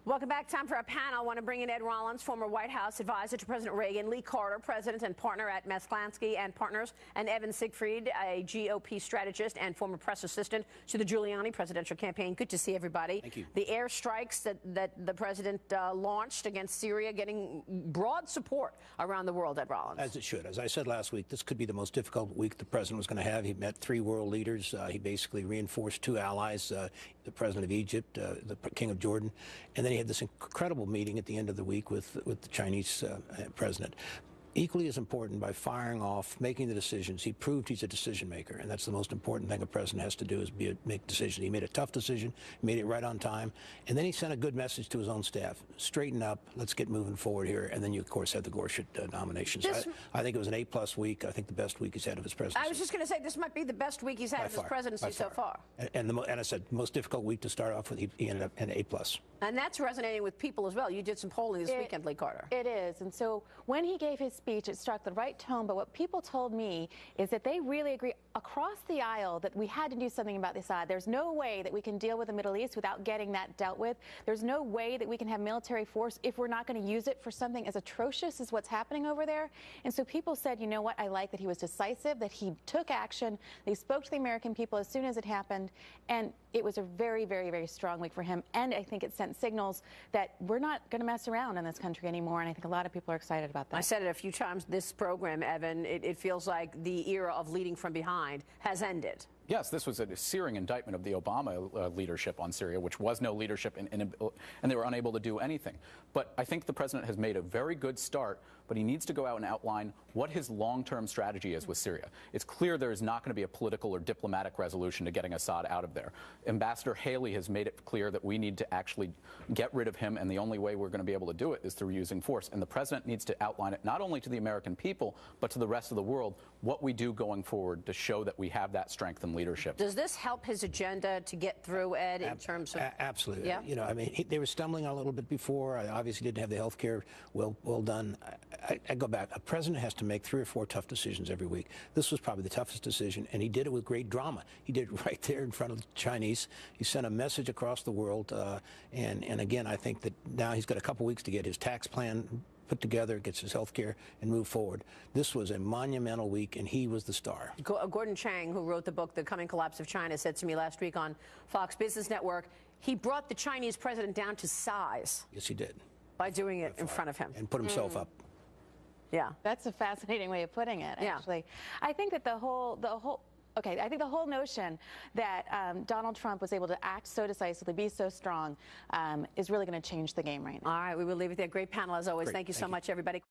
Welcome back. Time for our panel. I want to bring in Ed Rollins, former White House advisor to President Reagan, Lee Carter, president and partner at Mesklansky and Partners, and Evan Siegfried, a GOP strategist and former press assistant to the Giuliani presidential campaign. Good to see everybody. Thank you. The airstrikes that the president launched against Syria getting broad support around the world, Ed Rollins. As it should. As I said last week, this could be the most difficult week the president was going to have. He met 3 world leaders. He basically reinforced 2 allies, the president of Egypt, the king of Jordan, and then he had this incredible meeting at the end of the week with the Chinese president. Equally as important, by firing off, making the decisions, he proved he's a decision maker, and that's the most important thing a president has to do is make decisions. He made a tough decision, made it right on time, and then he sent a good message to his own staff. Straighten up, let's get moving forward here, and then you, of course, had the Gorsuch nominations. I think it was an A+ week. I think the best week he's had of his presidency. I was just going to say, this might be the best week he's had of his presidency so far. And I said, most difficult week to start off with, he ended up an A+. And that's resonating with people as well. You did some polling this weekend, Lee Carter. It is. And so when he gave his speech, it struck the right tone. But what people told me is that they really agree across the aisle that we had to do something about this side. There's no way that we can deal with the Middle East without getting that dealt with. There's no way that we can have military force if we're not going to use it for something as atrocious as what's happening over there. And so people said, you know what, I like that he was decisive, that he took action, that he spoke to the American people as soon as it happened. And it was a very, very, very strong week for him. And I think it sent signals that we're not going to mess around in this country anymore. And I think a lot of people are excited about that. I said it a few times this program, Evan. It feels like the era of leading from behind has ended. Yes, this was a searing indictment of the Obama leadership on Syria, which was no leadership, and they were unable to do anything. But I think the president has made a very good start, but he needs to go out and outline what his long-term strategy is with Syria. It's clear there is not going to be a political or diplomatic resolution to getting Assad out of there. Ambassador Haley has made it clear that we need to actually get rid of him, and the only way we're going to be able to do it is through using force. And the president needs to outline it not only to the American people, but to the rest of the world, what we do going forward to show that we have that strength and leadership. Does this help his agenda to get through, Ed, in terms of... Absolutely. Yeah? You know, I mean, they were stumbling a little bit before. I obviously didn't have the health care well done. I go back. A president has to make 3 or 4 tough decisions every week. This was probably the toughest decision, and he did it with great drama. He did it right there in front of the Chinese. He sent a message across the world, and again, I think that now he's got a couple weeks to get his tax plan put together, gets his health care, and move forward. This was a monumental week, and he was the star. Gordon Chang, who wrote the book, The Coming Collapse of China, said to me last week on Fox Business Network, he brought the Chinese president down to size. Yes, he did. By doing it in front of him. And put himself up. Yeah. That's a fascinating way of putting it, actually. Yeah. I think that the whole notion that Donald Trump was able to act so decisively, be so strong, is really going to change the game right now. All right, we will leave it there. Great panel as always. Thank you so much, everybody.